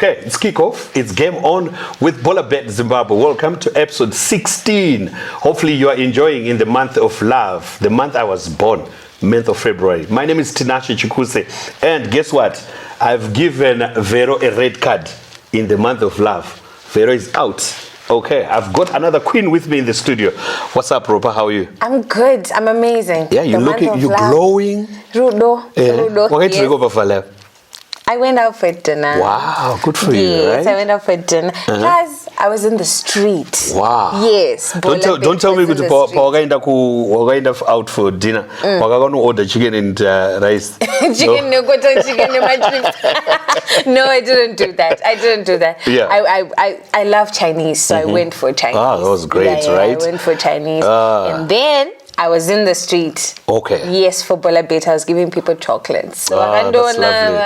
Okay, it's kickoff. It's game on with Bolabet Zimbabwe. Welcome to episode 16. Hopefully you are enjoying in the month of love, the month I was born, month of February. My name is Tinashe Chikuse, and guess what? I've given Vero a red card in the month of love. Vero is out. Okay, I've got another queen with me in the studio. What's up, Ropa? How are you? I'm good. I'm amazing. Yeah, you're glowing. Rudo. What did you go for love? I went out for dinner. Wow, good for you, yes, right? I went out for dinner. Plus, I was in the street. Wow. Yes. Don't tell me to out for dinner. We're going to order chicken and rice. Chicken, no, I didn't do that. Yeah. I love Chinese, so I went for Chinese. Ah, that was great, right? I went for Chinese. And then I was in the street. Okay. Yes, for Bolabet, I was giving people chocolates. So that's lovely.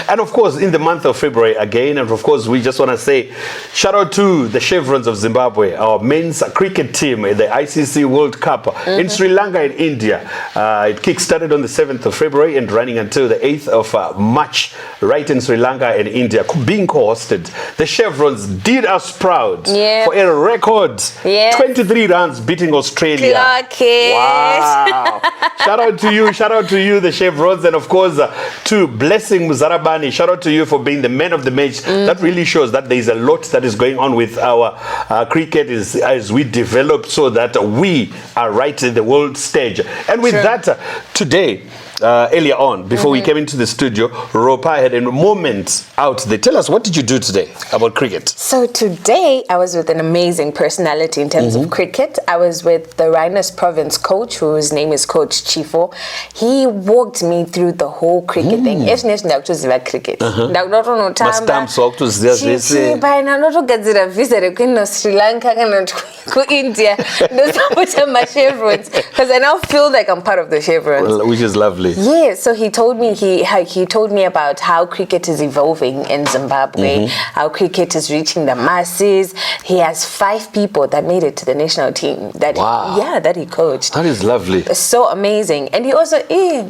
And of course, in the month of February again, and of course, we just want to say shout out to the Chevrons of Zimbabwe, our men's cricket team at the ICC World Cup in Sri Lanka and India. It kick-started on the 7th of February and running until the 8th of March, right in Sri Lanka and India, being co-hosted. The Chevrons did us proud for a record 23 runs beating Australia. Wow. Shout out to you, the Chevrons, and of course to Blessing Muzarabani. Shout out to you for being the man of the match. That really shows that there is a lot that is going on with our cricket as we develop so that we are right in the world stage. And with that, today, earlier on, before we came into the studio, Ropa had a moment out there. Tell us, what did you do today about cricket? So today, I was with an amazing personality in terms of cricket. I was with the Rhinos province coach, whose name is Coach Chifo. He walked me through the whole cricket thing. Cricket. Sri Lanka, India, because I now feel like I'm part of the Chevrons. Well, which is lovely. Yeah, so he told me about how cricket is evolving in Zimbabwe, how cricket is reaching the masses. He has 5 people that made it to the national team that he coached. That is lovely. It's so amazing. And he also I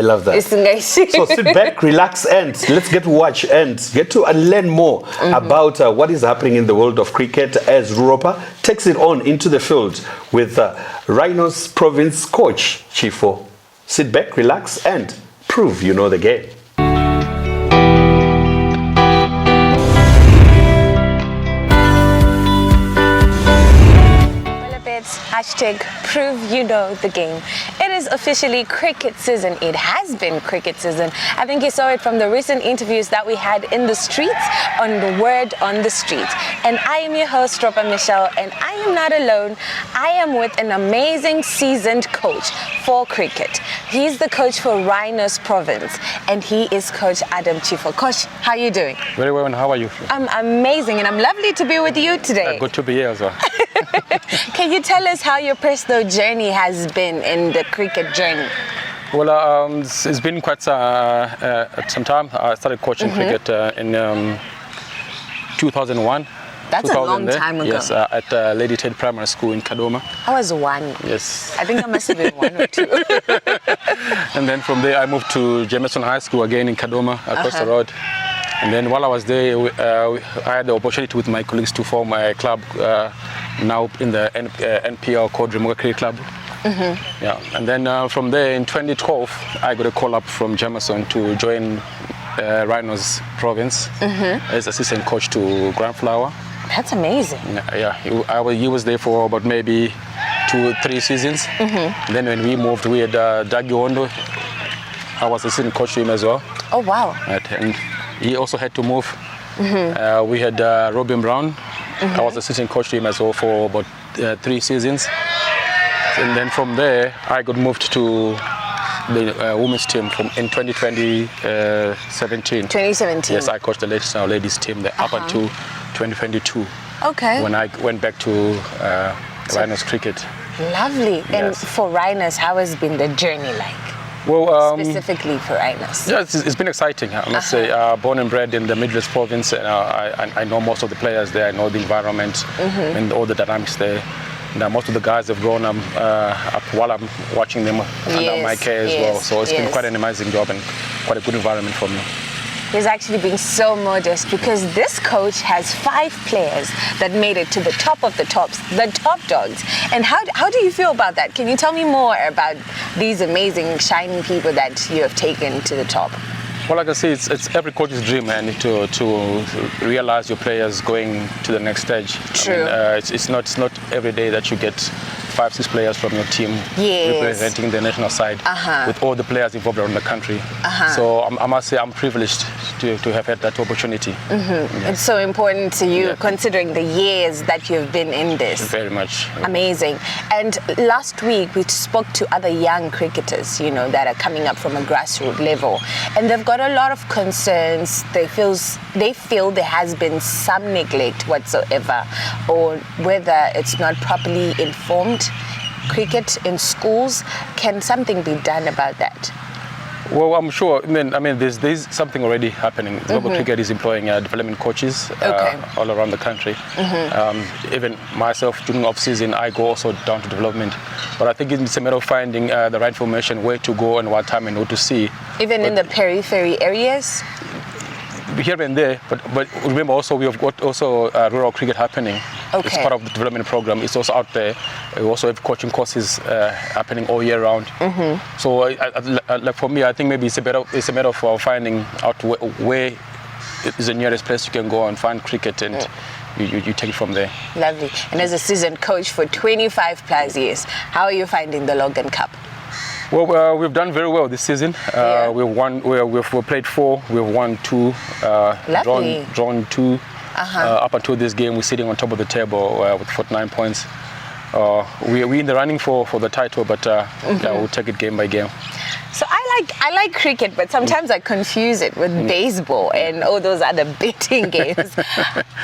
love that. So sit back, relax, and let's get to watch and get to learn more about what is happening in the world of cricket as Ropa takes it on into the field with Rhinos province coach Chifo. Sit back, relax, and prove you know the game. Hashtag prove you know the game. It is officially cricket season. It has been cricket season. I think you saw it from the recent interviews that we had in the streets on the word on the street. And I am your host, Ropa Michelle, and I am not alone. I am with an amazing seasoned coach for cricket. He's the coach for Rhinos province, and he is Coach Adam Chifo. Coach, how are you doing? Very well, and how are you? I'm amazing, and I'm lovely to be with you today. Good to be here as well. Can you tell us how your personal journey has been in the cricket journey? Well, it's been quite some time. I started coaching cricket in 2001. That's a long time ago. Yes, at Lady Ted Primary School in Kadoma. I was 1. Yes. I think I must have been 1 or 2. And then from there I moved to Jameson High School again in Kadoma, across the road. And then while I was there, I had the opportunity with my colleagues to form a club now in the NPL called Remoga Cricket Club. Yeah. And then from there in 2012, I got a call up from Jameson to join Rhinos province as assistant coach to Grand Flower. That's amazing. Yeah, he was there for about maybe 2-3 seasons. Then when we moved, we had Dagi Ondo. I was assistant coach to him as well. Oh, wow. Right. And he also had to move. We had Robin Brown. I was assistant coach to him as well for about 3 seasons. And then from there, I got moved to the women's team in 2017. 2017. Yes, I coached the ladies team up until 2022. Okay. When I went back to Rhinos cricket. Lovely. And for Rhinos, how has been the journey like? Well, specifically for Rhinos. Yeah, it's been exciting. I must say, born and bred in the Midwest province, and I know most of the players there. I know the environment and all the dynamics there. And most of the guys have grown up while I'm watching them under my care as well. So it's been quite an amazing job and quite a good environment for me. He's actually being so modest because this coach has 5 players that made it to the top of the tops, the top dogs. And how do you feel about that? Can you tell me more about these amazing, shining people that you have taken to the top? Well, like I say, it's every coach's dream, man, to realize your players going to the next stage. True. I mean, it's not every day that you get 5-6 players from your team representing the national side with all the players involved around the country. So I must say I'm privileged to have had that opportunity. Yeah. It's so important to you considering the years that you've been in this. Very much. Amazing. And last week we spoke to other young cricketers, you know, that are coming up from a grassroots level, and they've got a lot of concerns. They feel there has been some neglect whatsoever, or whether it's not properly informed cricket in schools. Can something be done about that? Well, I'm sure. I mean, there's something already happening. Global Cricket is employing development coaches all around the country. Even myself, during off-season, I go also down to development. But I think it's a matter of finding the right information, where to go and what time and what to see. Even in the periphery areas? Here and there, but remember also we have got also rural cricket happening. It's part of the development program. It's also out there. We also have coaching courses happening all year round. So like for me, I think maybe it's a matter of finding out where is the nearest place you can go and find cricket, and you take it from there. Lovely. And as a seasoned coach for 25 plus years, how are you finding the Logan Cup? Well, we've done very well this season. We've won. We've played 4. We've won 2. Drawn 2. Up until this game, we're sitting on top of the table with 49 points. We're in the running for the title, but we'll take it game by game. So I like cricket, but sometimes I confuse it with baseball and all those other betting games.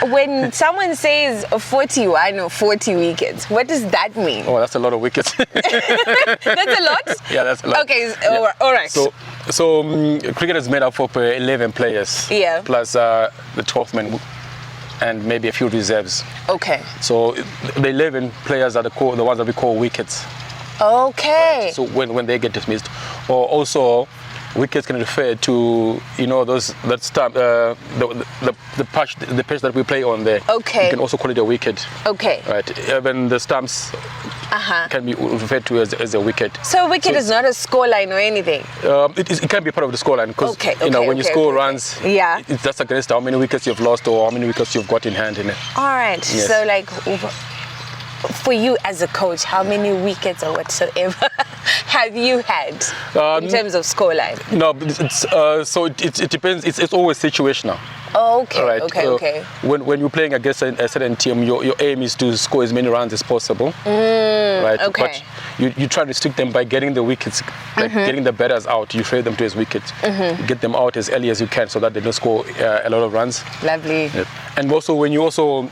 When someone says 41 or 40 wickets, what does that mean? Oh, that's a lot of wickets. That's a lot? Yeah, that's a lot. Okay, all right. So cricket is made up of 11 players, plus the 12th man and maybe a few reserves. Okay. So the 11 players are the ones that we call wickets. Okay. Right. So when they get dismissed, or also wickets can refer to the pitch that we play on there. Okay. You can also call it a wicket. Okay. Right. Even the stumps can be referred to as a wicket. So a wicket is not a scoreline or anything. It can be part of the scoreline because when you score runs, that's against how many wickets you've lost or how many wickets you've got in hand in it. All right. Yes. So like, for you as a coach, how many wickets or whatsoever have you had in terms of scoreline? No, so it depends. It's always situational. Okay. Right. Okay. When you're playing against a certain team, your aim is to score as many runs as possible. Right. Okay. But you try to restrict them by getting the wickets, like getting the batters out. You trade them to his wickets. Get them out as early as you can so that they don't score a lot of runs. Lovely. Yeah. And also when you also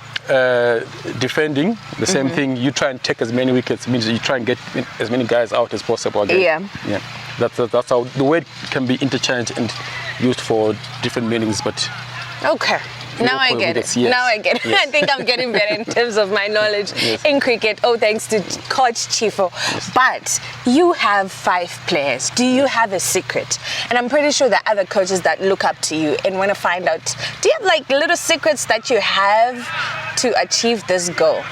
defending the same thing, you try and take as many wickets. Means you try and get as many guys out as possible again. Yeah. That's how the word can be interchanged and used for different meanings, but. Okay. Now I get it. Yes. Now I get it. Yes. I think I'm getting better in terms of my knowledge in cricket. Oh, thanks to Coach Chifo. Yes. But you have 5 players. Do you have a secret? And I'm pretty sure there are other coaches that look up to you and want to find out. Do you have like little secrets that you have to achieve this goal?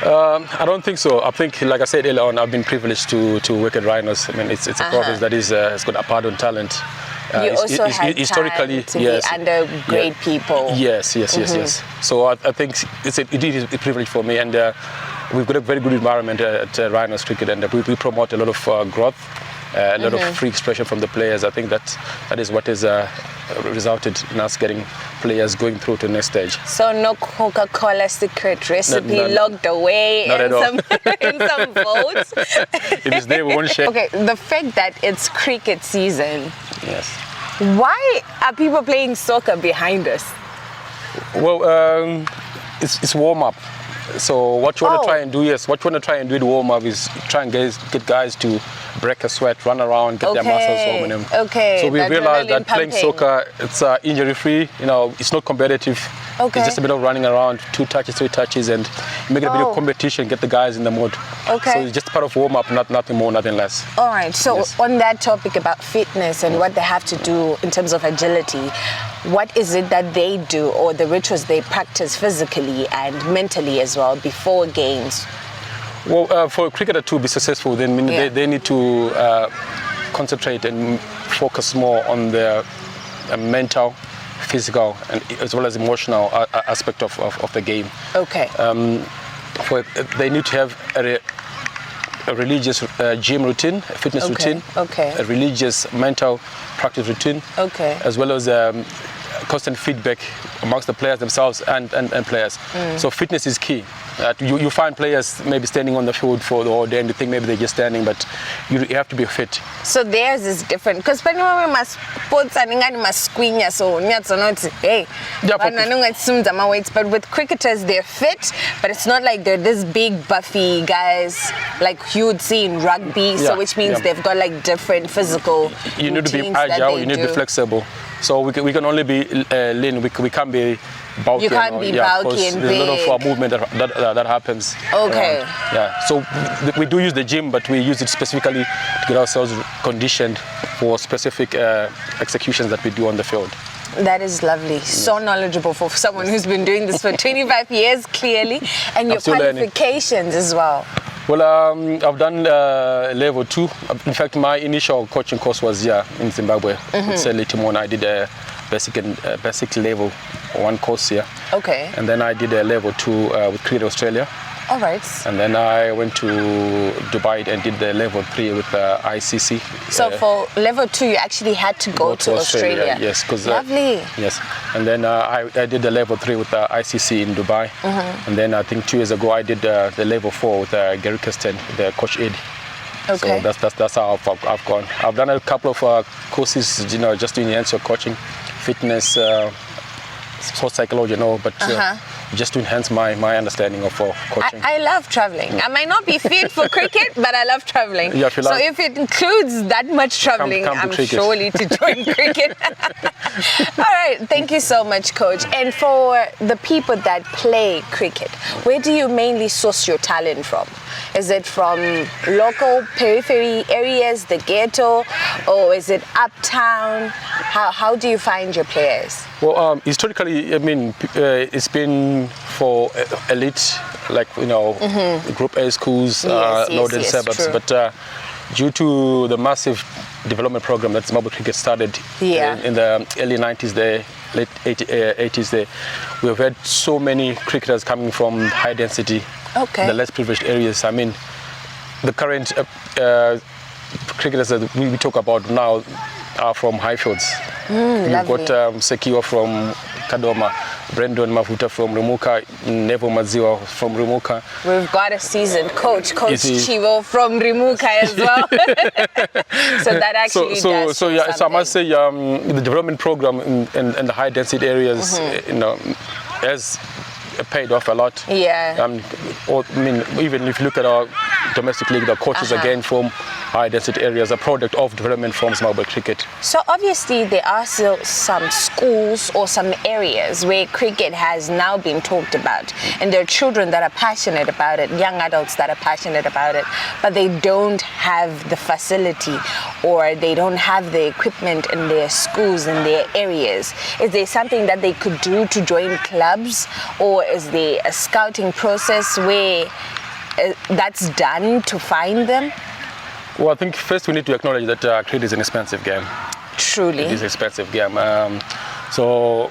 I don't think so. I think, like I said earlier on, I've been privileged to work at Rhinos. I mean, it's a province that has got abundant talent. You also had historically to be under great people. Yes. So I think it is a privilege for me, and we've got a very good environment at Rhinos Cricket, and we promote a lot of growth, a lot of free expression from the players. I think that is what has resulted in us getting players going through to the next stage. So no Coca-Cola secret recipe locked away in some vaults? If it's there, we won't share. Okay, the fact that it's cricket season. Yes. Why are people playing soccer behind us? Well, it's warm up. So what you want to try and do, what you want to try and do in warm up is try and get guys to break a sweat, run around, get their muscles warming them. Okay. So we realized that playing soccer, it's injury-free. It's not competitive. Okay. It's just a bit of running around, 2 touches, 3 touches, and make it a bit of competition, get the guys in the mood. Okay. So it's just part of warm-up, nothing more, nothing less. All right. So on that topic about fitness and what they have to do in terms of agility, what is it that they do or the rituals they practice physically and mentally as well before games? Well, for a cricketer to be successful, they need to concentrate and focus more on their mental, physical, and as well as emotional aspect of the game. Okay. They need to have a religious gym routine, a fitness routine, a religious mental practice routine, as well as constant feedback amongst the players themselves and players. So fitness is key. You find players maybe standing on the field for the whole day and you think maybe they're just standing, but you have to be fit. So theirs is different because when we must put something and must squeeze so not hey weights, but with cricketers they're fit, but it's not like they're this big buffy guys like you would see in rugby. So which means they've got like different physical. You need to be agile. You need to be flexible. So we can only be lean. We can't be bulky. You can't be bulky and big. There's a lot of movement that happens. Okay. So we do use the gym, but we use it specifically to get ourselves conditioned for specific executions that we do on the field. That is lovely. So knowledgeable for someone who's been doing this for 25 years, clearly, and your qualifications as well. Well, I've done level 2. In fact, my initial coaching course was in Zimbabwe. It's Litimona. I did a basic level 1 course here. Okay. And then I did a level 2 with Cricket Australia. All right. And then I went to Dubai and did the level 3 with ICC. So for level 2, you actually had to go to Australia. Yes, because lovely. Yes, and then I did the level 3 with ICC in Dubai, and then I think 2 years ago I did the level 4 with Gary Kirsten, the coach Ed. Okay. So that's how I've gone. I've done a couple of courses, just to enhance your coaching, fitness, sports psychology, but. Just to enhance my understanding of coaching. I love traveling. I might not be fit for cricket, but I love traveling. So if it includes that much traveling, I'm surely to join cricket. All right, thank you so much, Coach. And for the people that play cricket, where do you mainly source your talent from? Is it from local periphery areas, the ghetto, or is it uptown? How do you find your players? Well, historically, it's been for elite, like Group A schools, northern suburbs. True. But due to the massive development program that Zimbabwe Cricket started in the early 90s, late 80s, we've had so many cricketers coming from high density, the less privileged areas. The current cricketers that we talk about now are from Highfields. You've got Sekiwa from Kadoma, Brandon Mavuta from Rimuka, Nevo Maziwa from Rimuka. We've got a seasoned coach Chivo from Rimuka as well. So that actually does so I must say the development program in the high density areas has paid off a lot. Yeah. Even if you look at our domestic league, the coaches again from high density areas, a product of development from Zimbabwe Cricket. So obviously there are still some schools or some areas where cricket has now been talked about, and there are children that are passionate about it, young adults that are passionate about it, but they don't have the facility or they don't have the equipment in their schools, in their areas. Is there something that they could do to join clubs, or is there a scouting process where that's done to find them? Well, I think first we need to acknowledge that cricket is an expensive game. Truly. It is an expensive game. So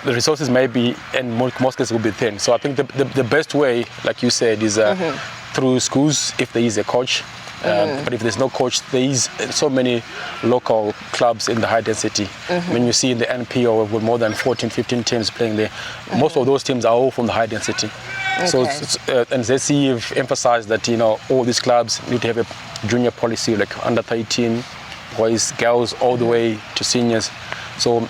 the resources may be, and most cases will be thin. So I think the best way, like you said, is through schools if there is a coach. But if there's no coach, there is so many local clubs in the high density. When you see in the NPO with more than 14, 15 teams playing there, most of those teams are all from the high density. So and ZC have emphasized that all these clubs need to have a junior policy, like under 13 boys, girls, all the way to seniors. So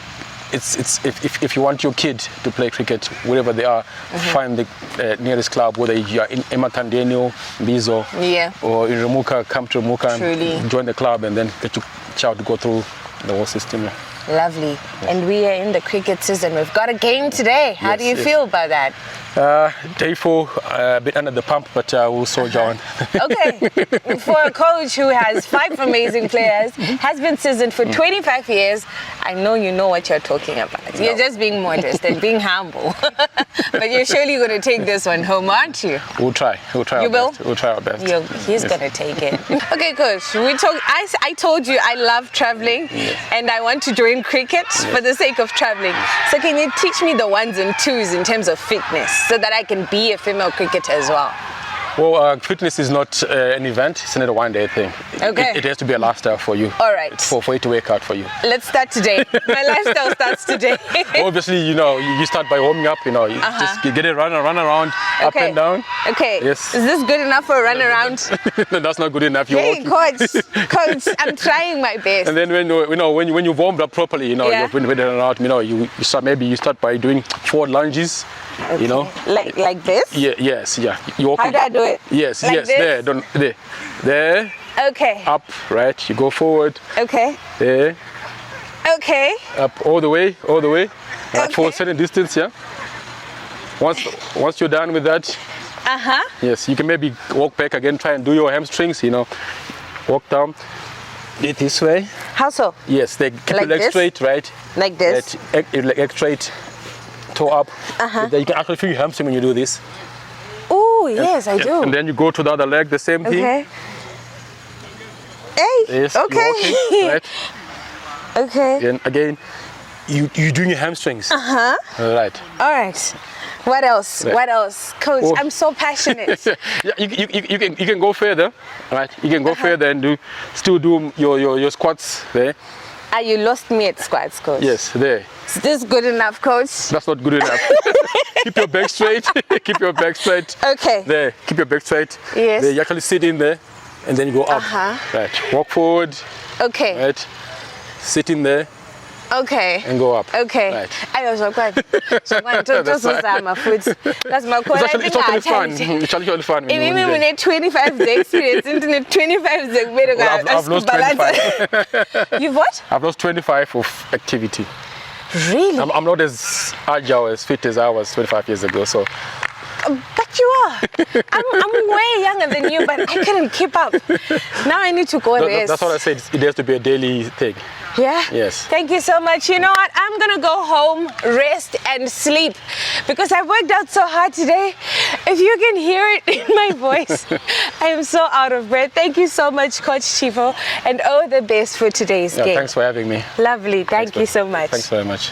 if you want your kid to play cricket, wherever they are, find the nearest club, whether you are in Ematandeno, Mbizo, or in Remuka, come to Remuka and join the club, and then get your child to go through the whole system. Yeah. Lovely. Yes. And we are in the cricket season. We've got a game today. How do you feel about that? Day 4, a bit under the pump, but we'll soldier on. Okay. For a coach who has 5 amazing players, has been seasoned for 25 years, I know you know what you're talking about. No. You're just being modest and being humble. But you're surely going to take this one home, aren't you? We'll try. We'll try. You will? Best. We'll try our best. He's going to take it. Okay, coach. I told you I love traveling, and I want to join cricket for the sake of traveling. So can you teach me the 1s and 2s in terms of fitness, so that I can be a female cricketer as well? Well, fitness is not an event, it's not a one-day thing. Okay. It has to be a lifestyle for you. All right. For it to work out for you. Let's start today. My lifestyle starts today. Obviously, you start by warming up, you just get a run around, up and down. Okay. Yes. Is this good enough for a run around? No, that's not good enough. Hey, coach, I'm trying my best. And then when you've warmed up properly, you've been ready around, you start by doing 4 lunges. Okay. Like this? Yes. You walk. How do I do it? Yes, like this? There. Okay. Up, right? You go forward. Okay. There. Okay. Up all the way. Right, for a certain distance, yeah. Once you're done with that, yes, you can maybe walk back again, try and do your hamstrings, walk down. It this way. How so? Yes, they keep your legs straight, right? Like this? Leg straight. Toe up. You can actually feel your hamstring when you do this. Oh, yes, I do. And then you go to the other leg, the same thing. Okay. Hey. Yes, okay. Walking, right? Okay. And again, you're doing your hamstrings. All right. All right. What else? Right. What else? Coach, I'm so passionate. You can go further, right? You can go further and still do your squats there. You lost me at squats, coach. Yes, there. Is this good enough, coach? That's not good enough. Keep your back straight. Keep your back straight. Okay. There. Keep your back straight. Yes. There. You actually sit in there, and then you go up. Right. Walk forward. Okay. Right. Sit in there. Okay. And go up. Okay. Right. That's my foot. That's my core. It's actually fun. It's actually fun. Even when you 25 days experience, internet 25 days. I've lost 25. You've what? I've lost 25 of activity. Really? I'm not as agile, as fit as I was 25 years ago. So. But you are. I'm way younger than you, but I couldn't keep up. Now I need to go rest. That's what I said. It has to be a daily thing. Yeah? Yes. Thank you so much. You know what? I'm going to go home, rest and sleep because I worked out so hard today. If you can hear it in my voice, I am so out of breath. Thank you so much, Coach Chivo, and all the best for today's game. Thanks for having me. Lovely. Thank you so much. Thanks very much.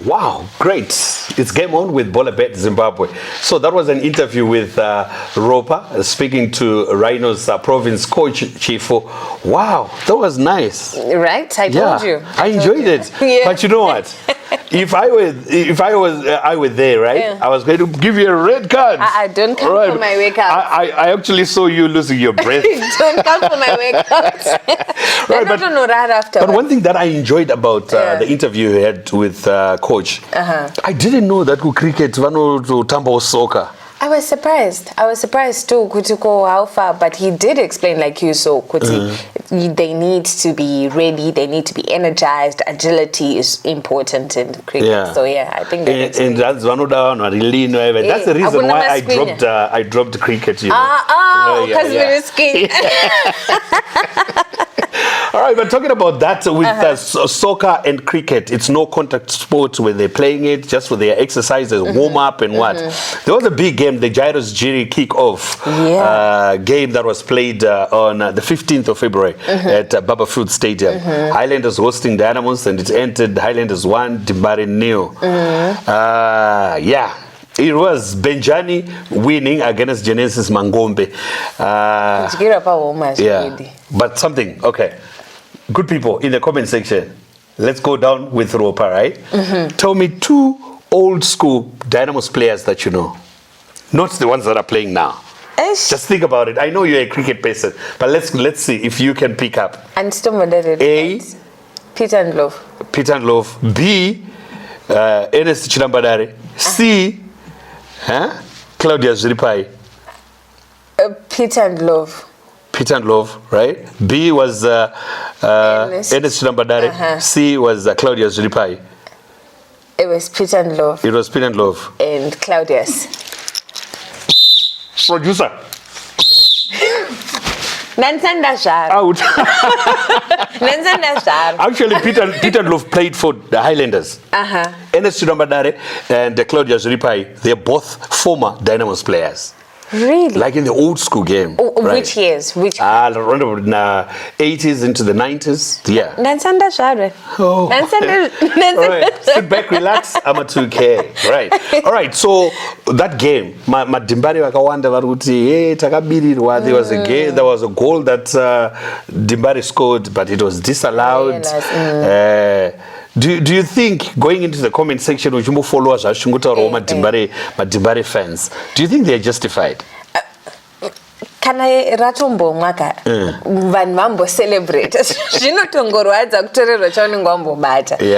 Wow, great. It's game on with Bolabet, Zimbabwe. So that was an interview with Ropa, speaking to Rhinos province coach, Chifo. Wow, that was nice. Right? I told you. I enjoyed it. But you know what? If I were there, right? Yeah. I was going to give you a red card. I don't come for my wake up. I actually saw you losing your breath. Don't come for my wake up. Right, but one thing that I enjoyed about the interview you had with Coach, I didn't know that cricket to tambo soccer. I was surprised too, Kutiko how far, but he did explain like you saw, Kuti. They need to be ready, they need to be energized. Agility is important in cricket. Yeah. So I think that and that's one of the that's the reason why I dropped cricket. Because we're risky. All right, but talking about that with soccer and cricket, it's no contact sports when they're playing it, just for their exercises, warm up and what. There was a big game, the Gyros Jiri kick-off game that was played on the 15th of February at Baba Fruit Stadium. Highlanders hosting Dynamos, and it entered Highlanders 1, Dimbari 0. It was Benjani winning against Genesis Mangombe. But something, okay. Good people in the comment section, let's go down with Ropa, right? Tell me 2 old school Dynamos players that you know. Not the ones that are playing now. Just think about it. I know you're a cricket person, but let's see if you can pick up. And A. Peter and Love. Peter and Love. B. Ernest Chilambadare. C. Claudia Zuripai. Peter and Love. Peter and Love, right? B was Ernest Chilambadare. C was Claudia Zuripai. It was Peter and Love. It was Peter and Love. And Claudius. Producer. Nansanda Shar. Out. Nansanda Shar. Actually, Peter and Love played for the Highlanders. Ernest Chilambadare and Claudia Zuripai, they're both former Dynamos players. Really? Like in the old school game. Right? Which years? Around the 80s into the 90s. Yeah. Nansanda Shar. Oh. Nansanda. Right. Sit back, relax. I'm a 2K. Right. All right. So that game, Dimbari wakawanda varuti, takabirirwa. There was a game. There was a goal that Dimbari scored, but it was disallowed. Do you think, going into the comment section, followers Madimbare fans, do you think they're justified? Can I ratombo mwaka van mambo celebrate? Yeah,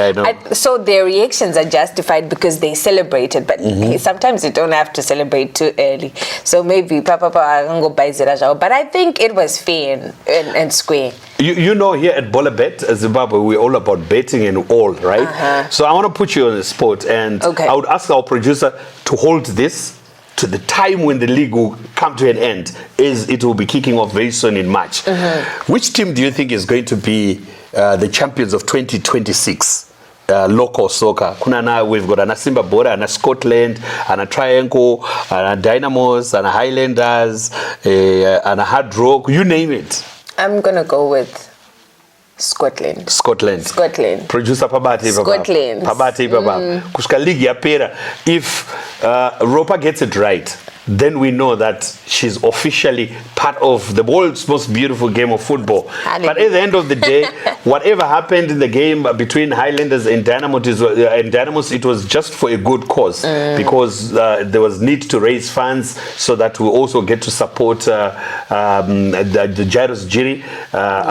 I know. So their reactions are justified because they celebrated, but sometimes you don't have to celebrate too early. So maybe Papa but I think it was fair and square. You know, here at Bolabet, Zimbabwe, we're all about betting and all, right? So I want to put you on the spot, and I would ask our producer to hold this to the time when the league will come to an end, is it will be kicking off very soon in March. Which team do you think is going to be the champions of 2026 local soccer? We've got an Simba Bora, and a Scotland, and a Triangle, and a Dynamos, and a Highlanders, and a Hard Rock, you name it. I'm going to go with Scotland. Producer Pabati. Scotland. Pabati Baba. Kushka league yapera. If Ropa gets it right, then we know that she's officially part of the world's most beautiful game of football. But at the end of the day, whatever happened in the game between Highlanders and Dynamos, it was just for a good cause, because there was need to raise funds so that we also get to support the Gyros Jiri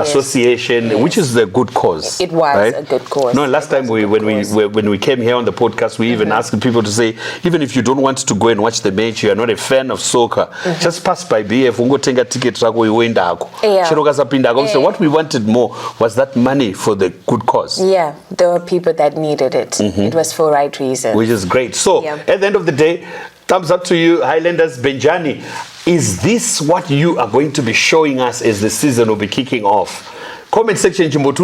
Association, which is a good cause. It was a good cause. No, last time when we came here on the podcast, we even asked people to say, even if you don't want to go and watch the match, you are not a fan of soccer, just pass by BF, ungotenga ticket rako iwenda hako. So what we wanted more was that money for the good cause. Yeah, there were people that needed it. It was for right reasons. Which is great. So at the end of the day, thumbs up to you, Highlanders. Benjani, is this what you are going to be showing us as the season will be kicking off? Comment section, what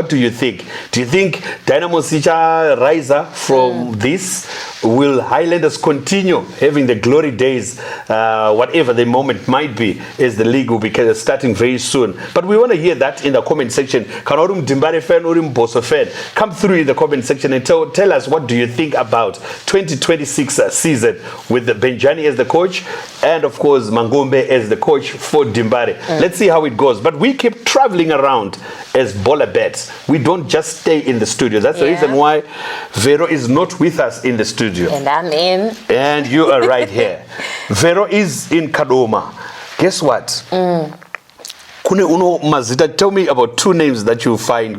do you think? Do you think Dynamos rise from this? Will Highlanders continue having the glory days, whatever the moment might be, as the league will be starting very soon? But we want to hear that in the comment section. Kanorum Dimbare fan, Urim Boso fan, come through in the comment section and tell us, what do you think about 2026 season with the Benjani as the coach and of course Mangombe as the coach for Dimbare. Let's see how it goes. But we keep traveling around as Bolabet. We don't just stay in the studio. That's the reason why Vero is not with us in the studio. And I'm in. And you are right here. Vero is in Kadoma. Guess what? Kune uno mazita. Tell me about 2 names that you find.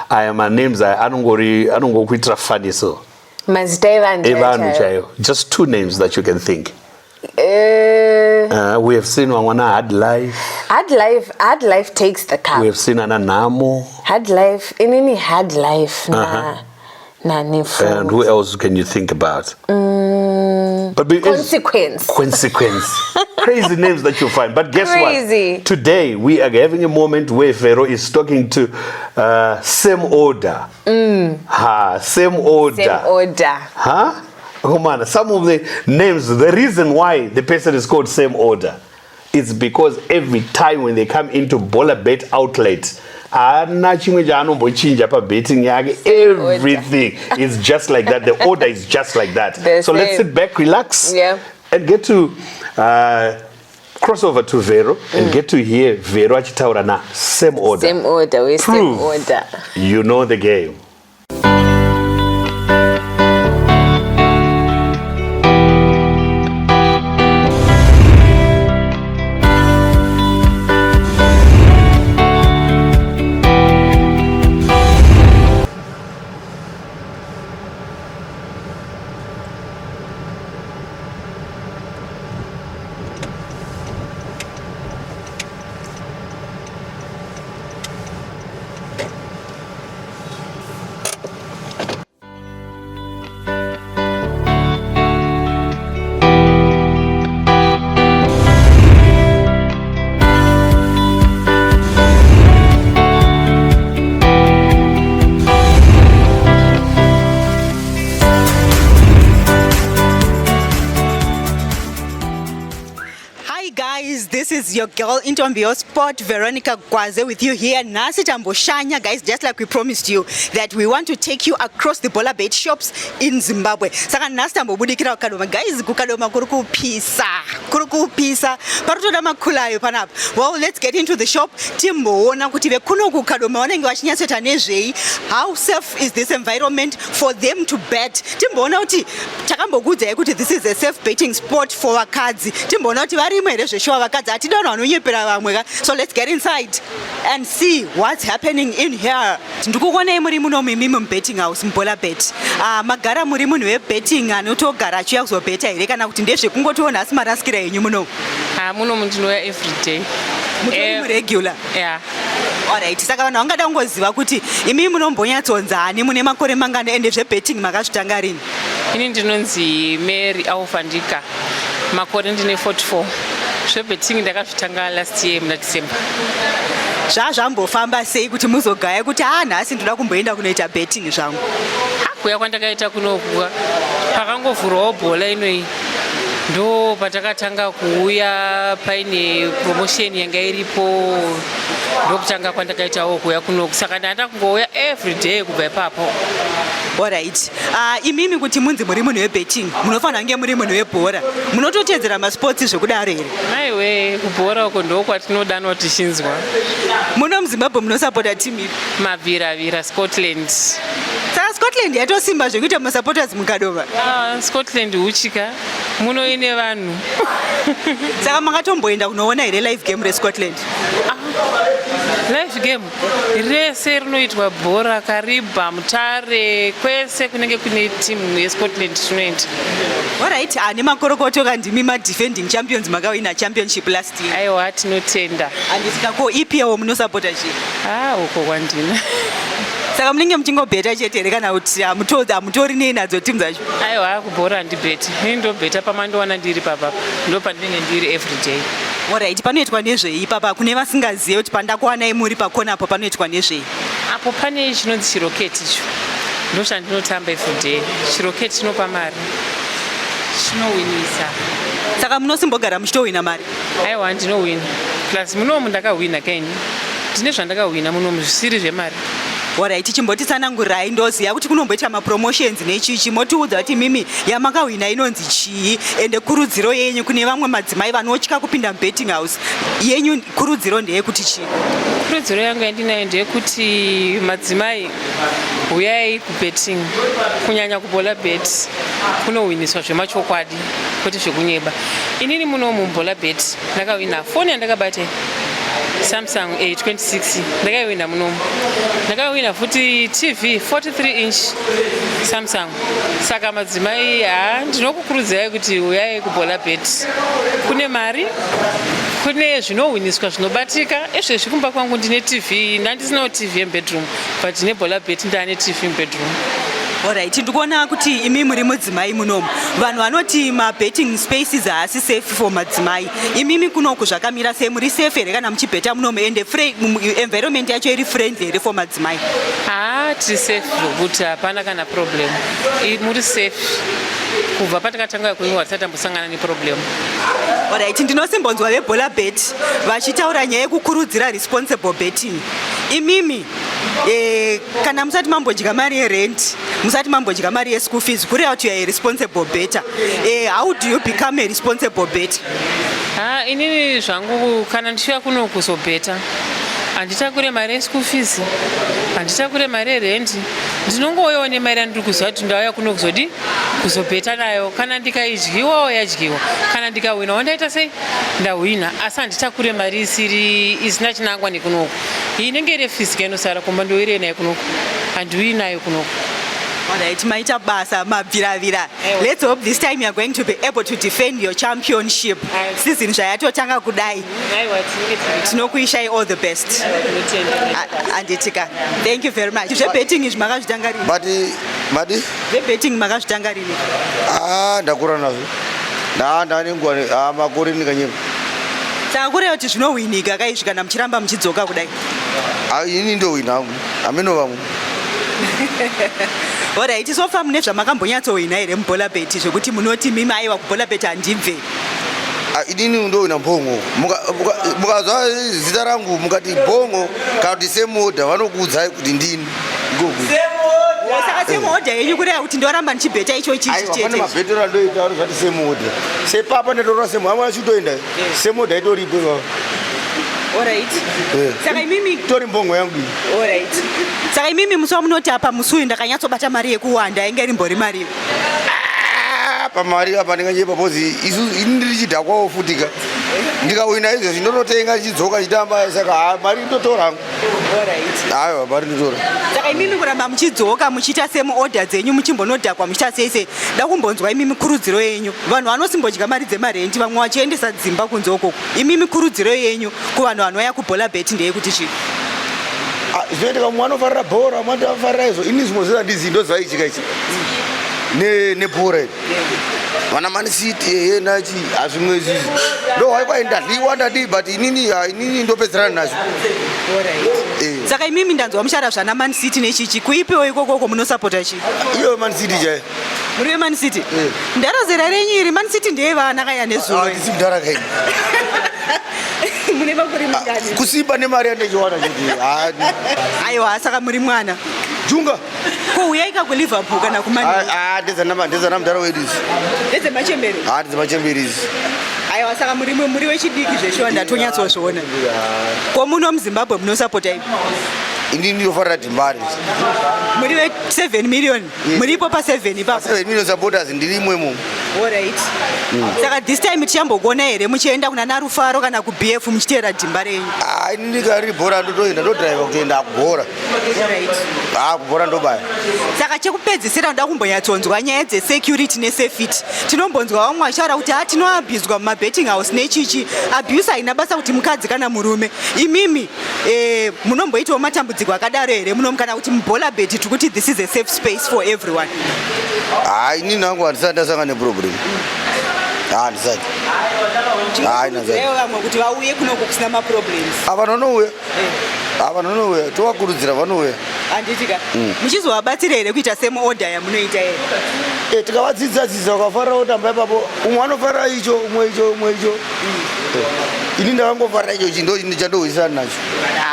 I am a names. I don't go quite funny so. Mazita Evan. Just 2 names that you can think. We have seen one Hard Life. Hard Life takes the cup. We have seen Ananamo. Hard Life. In any Hard Life. And who else can you think about? But Consequence. Crazy names that you find. But guess what? Today we are having a moment where Vero is talking to same order. Same order. Huh? Oh man, some of the names, the reason why the person is called same order is because every time when they come into Bolabet outlet, everything is just like that. The order is just like that. So let's sit back, relax, and get to cross over to Vero and get to hear Vero achitaura na same order. Same order, we same order. You know the game. This is your girl Intombio Sport, Veronica with you here. Nasi Tamboshanya, guys, just like we promised you that we want to take you across the Bolabet shops in Zimbabwe. Saka nasi tambobudikira Kadoma, guys, kukadoma kuruku pisa. Parutoda makulayo panap. Well, let's get into the shop. Timboona kuti vekuno kukadoma wanenge vachinyatsoita nezvei. How safe is this environment for them to bet? Timboona kuti takambogudza kuti this is a safe betting sport for vakadzi. Timboona kuti varimo here zveshuwa vakadzi. So let's get inside and see what's happening in here. Ndikuona muri muno mimi betting house Bolabet. Magara muri munhu we betting anotogara achiya kuzobeta here kana kuti ndezve kungotoona asi maraskira yenyu muno. Muno munhu every day. Muno regular. Yeah. Alright, saka vanhu vangada kungoziva kuti imi munombonyatsonzani mune makore mangana ende zve-betting makazvitanga rini? Ini ndinonzi Mary Aufandika. Makore ndine 44. Zve-betting ndakazvitanga last year muna December. Zvambofamba sei kuti muzogaya kuti nhasi ndoda kumboenda kunoita betting zvangu? Kuya kwandakaita kunokuwa pakangovhurwawo bhola inoi ndo patakatanga kuuya paine promotion yanga iripo ndokutanga kwandakaitawo kuya kunoku saka ndaenda kungouya every day kubva ipapo. Alright. Imimi kuti munzi muri munhu webetting munofanira kunge muri munhu webhora munototedzera masports zvekudaro here? Maiwe kubhora uko ndiko kwatinodanwa tichinzwa. Muno muZimbabwe munosapota timu ipi? Mavira Scotland. Saka Scotland yatosimba zvekuita masupporters mukadova? Scotland huchika muno ine vanhu. Saka makatomboenda kunoona here live game reScotland? Live game rese rinoitwa bhora Kariba Mutare kwese kunenge kune timu yeScotland tinoenda. Alright, nemakorokoto kandimi ma-defending champions makawina championship last year. Aiwa tinotenda. Andisika ipiwo munosapota chii? Uko kwandina. Saka munenge muchingobheta chete here kana kuti hamutori neinadzo timu dzacho? Aiwa kubhora handibheti. Ini ndobheta pamandowana ndiri papapa. Ndo pandinenge ndiri every day. Alright, panoitwa nezvei ipapa kune vasingazive kuti pandakuwanai muri pakona apo panoitwa nezvei? Apo pane chinonzi chiroketi icho. Ndo chandinotamba every day. Chiroketi chinopa mari. Chinowinisa. Saka munosimbogara muchitowina mari? Aiwa ndinowina. Plus munomu ndakawina kaini. Ndine zvandakawina munomu zvisiri zvemari. Alright, chimbotitsanangurai ndoziva kuti kunomboita mapromotions nechichi motiudza kuti mimi yamakawina inonzi chii ende kurudziro yenyu kune vamwe madzimai vanotya kupinda mubetting house yenyu kurudziro ndeyekuti chii? Kurudziro yangu yandinayo ndeyekuti madzimai uyai kubetting kunyanya kuBolabet kunowiniswa zvemachokwadi kwete zvekunyeba. Inini munomu muBolabet ndakawina foni yandakabata Samsung A26 ndakaiwina munomu. Ndakaiwina futi TV 43 inch Samsung. Saka madzimai ndinokukurudzirai kuti uyai kuBolabet. Kune mari, kune zvinowiniswa zvinobatika. Ezvo zvikumba kwangu ndine TV, ndandisinawo TV yebedroom, but ndine Bolabet ndane TV mubedroom. Alright, ndikuona kuti imi muri mudzimai munomu. Vanhu vanoti ma-betting spaces haasi safe for madzimai. Imimi kunoku zvakamira sei, muri safe here kana muchibheta munomu ende environment yacho iri friendly here for madzimai? Tiri safe zvokuti hapana kana problem. Muri safe. Kubva patakatanga kuiwa tisati tambosangana neproblem. Alright, ndinosimbonzwa veBolabet vachitaura nyaya yekukurudzira responsible betting. imimi kana musati mambodya mari yerent, musati mambodya mari yeschool fees, kureva kuti you are a responsible better. How do you become a responsible better? Inini zvangu kana ndichiuya kuno kuzobheta handitakure mari yeschool fees, handitakure mari yerent, ndinongouyawo nemari yandiri kuziva kuti ndauya kuno kuzobheta nayo. Kana ndikaidyiwawo yadyiwa, kana ndikahwinawo ndaita sei ndahwina, asi handitakure mari isina chinangwa nekunoko. Iyi inenge iri fees inosara kumba ndoirei nayo kunoko, handiuyi nayo kunoko. Alright, maita basa mabviravira. Let's hope this time you are going to be able to defend your championship. Season zvayatotanga kudai. Tinokuishai all the best. Anditika. Thank you very much. Zvebetting is makazvitangarini. Madi? Zvebetting makazvitangarini. Ndakura nazvo. Ndanengwa makore ndikanyema. Saka kureva kuti zvinowinika kaizvi kana muchiramba muchidzoka kudai. Ini ndowina hangu. Ameno vamwe. Alright, so far mune zvamakambonyatsohwina here muBolabet zvokuti munoti mimi aiwa kuBolabet handibve? Inini ndowina mphongo. Mukazwa zita rangu mukati mphongo kana kuti semoda vanokuudzai kuti ndini. Saka semoda yenyu kureva kuti ndoramba ndichibheta icho chete. Pane mabhetero andoita zvati semoda. Sepapa ndatora semoda, hamuna chitoenda. Semoda itoripo. Alright. Saka imimi tori mbongo yangu. Alright. Saka imimi musi wamunoti apa musi ndakanyatsobata mari yekuwanda inge rimbori mari. Pamari apa ndinganyepa pozi isu ndiri chidhakwawo futika. Ndikawina izvo zvinototenga chidzoka chitamba saka mari ndotora. Alright. Aiwa mari ndotora. Saka imimi kuramba muchidzoka muchiita semuorder dzenyu muchimbonodhakwa muchiita sese ndakumbonzwa imimi kurudziro yenyu. Vanhu vanosimbodya mari dzemarenti vamwe vachiendesa dzimba kunze ukoko. Imimi kurudziro yenyu kuvanhu vanouya kuBolabet ndeyekuti chi? Zvinoitika mumwe anofarira bhora, mumwe anofarira izvo. Ini zvimwe zvezvandizivi ndozvaiitika ichi. Nebhora iri. Vana Man City nachi hazvimwe izvizvi. Ndohaikwai ndadii but inini ndopedzerana nazvo. Saka imimi ndanzwa muchara zvana Man City nechichi kuipiwo ikokoko munosapota chi? Iyo Man City chai. Muri weMan City? Ndarazera renyu iri Man City ndeyevana kaya nezuro. Ndisi mudhara kaini. Mune makore mangani? Kusimba nemari yandichiwana chete. Aiwa, saka muri mwana. Junga. Ko uyaika kuLiverpool kana kuMan U? Ndezana mudhara wedu izvi. Ndezemachemberi? Ndezemachemberi izvi. Aiwa, saka muri wechidiki zveshuwa ndatonyatsoozviona. Ko muno muZimbabwe munosapota ipi? Ini ndinofarira Dhimbare. Muri we7 million. Muripo pa7 ipapo. 7 million supporters ndiri imwemo. Alright. Saka this time tichambogona here muchienda kuna Narufaro kana kuBF muchiteera Dhimbare yenyu? Ini ndikari bhora ndotoenda ndodriva kutoenda kubhora. Alright. Kubhora ndobaya. Saka chekupedzisira ndoda kumbonyatsonzwa nyaya dzesecurity nesafety. Tinombonzwa vamwe vachitaura kuti tinoabhuzwa mumabetting house nechichi. Abuse haina basa kuti mukadzi kana murume. Imimi munomboitawo matambudziko akadaro here munomukana kuti muBolabet tiri kuti this is a safe space for everyone? Inini hangu handisati ndasangana neproblem. Handisati. Vamwe kuti vauye kunoko kusina maproblems. Vanouya tovakurudzira vanouya. Handitika. Muchizovabatsira here kuita semuorder yamunoita here? Tikavadzidzadzidza vakafarira kutamba ipapo umwe anofarira icho umwe icho. Ini ndakangofarira icho chandohwisana nacho.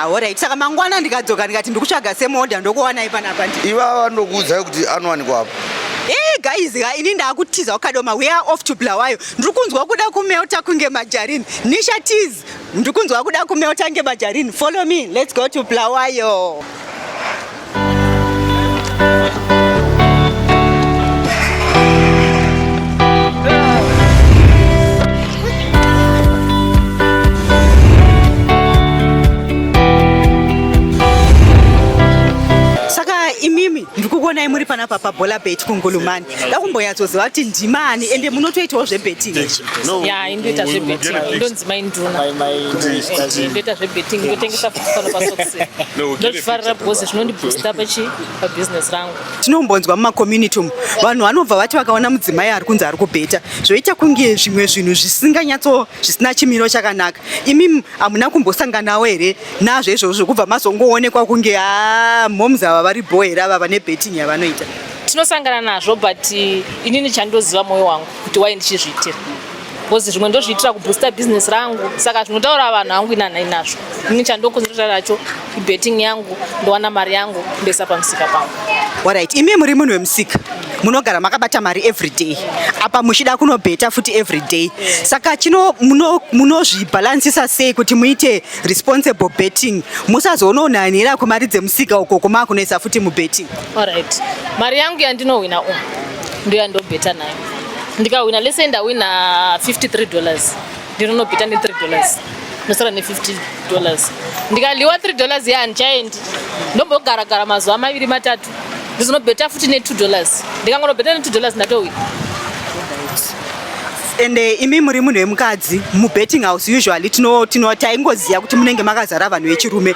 Alright. Saka mangwana ndikadzoka ndikati ndikutsvaga semuorder ndokuwanai panapa ndi. Ivava vanokuudzai kuti anowanikwa apa. Guys, ini ndakutiza Kadoma, we are off to Bulawayo. Ndirikunzwa kuda kumeota kunge majarini. Nisha tease. Ndirikunzwa kuda kumeota kunge majarini. Follow me. Let's go to Bulawayo. Saka imimi ndikukuonai muri panapa paBolabet kungulumani. Ndakumbonyatsoziva kuti ndimani ende munotoitawo zvebetting? Ya, indoita zvebetting. Ndonzi mainduna. Indoita zvebetting, ndotengesa futi pano pasokisi. Ndozvifarira because zvinondiboosta pabusiness rangu. Tinombonzwa mumacommunity umu vanhu vanobva vati vakaona mudzimai ari kunzi ari kubheta zvoita kunge zvimwe zvinhu zvisina chimiro chakanaka. Imi hamuna kumbosanganawo here nazvo izvozvo kubva mazongoonekwa kunge moms ava vari bhohera ava vane betting yavanoita? Tinosangana nazvo but inini chandoziva mwoyo wangu kuti wai ndichizviitira. Because zvimwe ndozviitira kuboosta business rangu, saka zvinotaura vanhu hangu inanhai nazvo. Inini chandokonzeresa nacho betting yangu ndowana mari yangu ndoisa pamusika pangu. Alright, imi muri munhu wemusika munogara makabata mari every day apa muchida kunobheta futi every day saka munozvibhalansisa sei kuti muite responsible betting musazoononhanira kumari dzemusika uko kumakunoisa futi mubetting? Alright, mari yangu yandinowina ndiyo yandobheta nayo. Ndikawina lese ndawina $53 ndinonobheta ne$3 nosara ne$50. Ndikaliwa $3 yandichaendi ndombogara mazuva maviri matatu ndizonobheta futi ne$2 ndikangonobheta ne$2 ndatowina. And imi muri munhu wemukadzi mubetting house usually taingoziva kuti munenge makazara vanhu vechirume.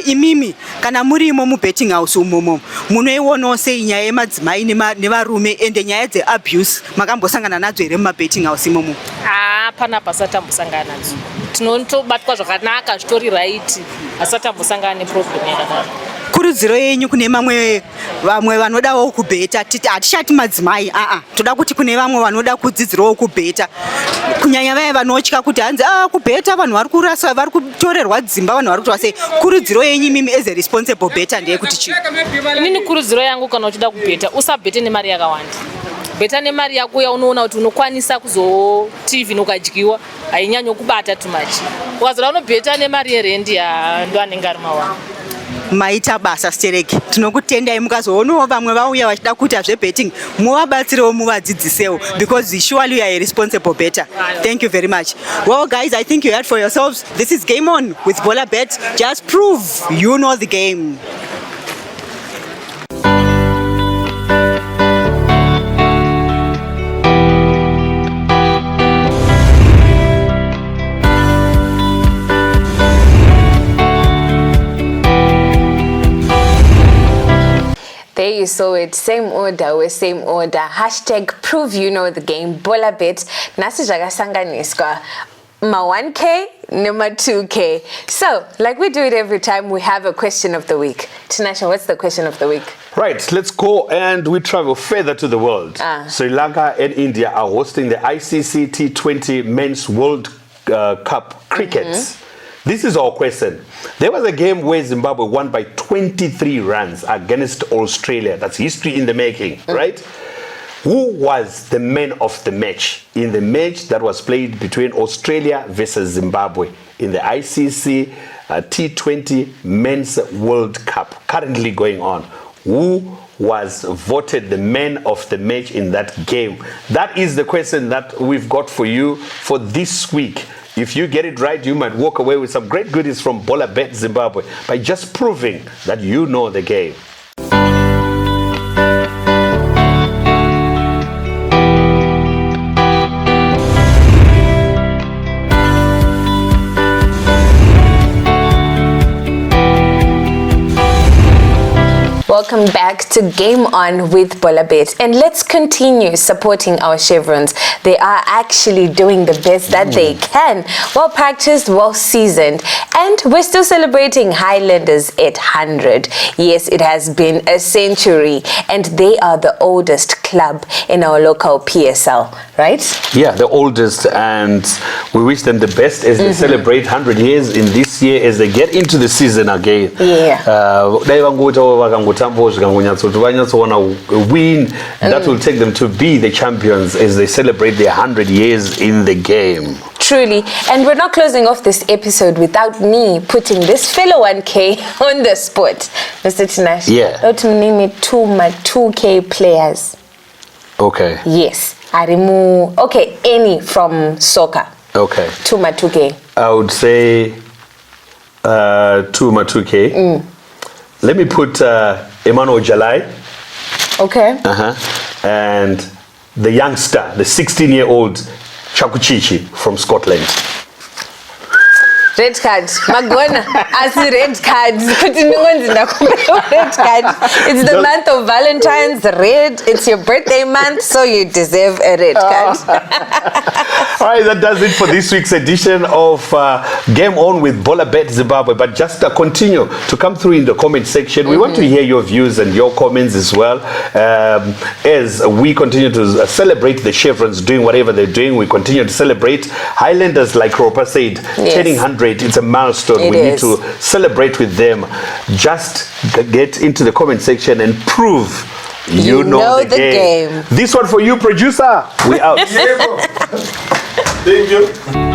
Imimi kana murimo mubetting house umomo munoionawo sei nyaya yemadzimai nevarume ende nyaya dzeabuse makambosangana nadzo here mumabetting house imomo? Panapa asatambosangana nadzo, tinotobatwa zvakanaka zvitori right, asatambosangana neproblem yakadaro. Kurudziro yenyu kune vamwe vanodawo kubheta, hatishati madzimai, toda kuti kune vamwe vanoda kudzidzirawo kubheta, kunyanya vaya vanotya kuti hanzi kubheta vanhu vari kuraswa, vari kutorerwa dzimba, vanhu vari kutorwa sei. Kurudziro yenyu mimi as a responsible beta ndeyekuti chii? Inini kurudziro yangu kana uchida kubheta usabhete nemari yakawanda. Bheta nemari yako yaunoona kuti unokwanisa kuzoti even ukadyiwa hainyanyo kubata too much. Ukazora unobheta nemari yerendi ndo anenge ari mawana. Maita basa stereki, tinokutendai mukazoonawo vamwe vauya vachida kuita zvebetting muvabatsirewo muvadzidzisewo because surely you are a responsible better. Thank you very much. Well guys, I think you heard for yourselves. This is Game On with Bolabet. Just prove you know the game. There you saw it, same order with same order. Hashtag prove you know the game. Bolabet nasi zvakasanganiswa ma 1K number 2K. So like we do it every time, we have a question of the week. Tinashe, what's the question of the week? Right, let's go and we travel further to the world. Sri Lanka and India are hosting the ICC T20 Men's World Cup Cricket. This is our question. There was a game where Zimbabwe won by 23 runs against Australia. That's history in the making, right? Who was the man of the match in the match that was played between Australia versus Zimbabwe in the ICC T20 Men's World Cup currently going on? Who was voted the man of the match in that game? That is the question that we've got for you for this week. If you get it right, you might walk away with some great goodies from Bolabet Zimbabwe by just proving that you know the game. Welcome back to Game On with Bolabet, and let's continue supporting our Chevrons. They are actually doing the best that they can. Well practiced, well seasoned, and we're still celebrating Highlanders 800. Yes, it has been a century, and they are the oldest club in our local PSL, right? Yeah, the oldest, and we wish them the best as they celebrate 100 years in this year as they get into the season again. Yeah. Win that will take them to be the champions as they celebrate their 100 years in the game. Truly, and we're not closing off this episode without me putting this fellow 1K on the spot, Mr. Tinashe. Yeah. Let me name it two 2K players. Okay. Yes, I remove. Okay, any from soccer. Okay. Two 2K. I would say 2K. Let me put Emmanuel Jalai. Okay. And the youngster, the 16-year-old Chakuchichi from Scotland. Red card. Magona. As red card. Red card. It's the month of Valentine's. Red. It's your birthday month, so you deserve a red card. right, that does it for this week's edition of Game On with Bolabet Zimbabwe. But just continue to come through in the comment section. We want to hear your views and your comments as well. As we continue to celebrate the Chevrons doing whatever they're doing, we continue to celebrate Highlanders, like Ropa said, turning 100. It's a milestone. We need to celebrate with them. Just get into the comment section and prove you know the game. This one for you, producer. We out. Thank you.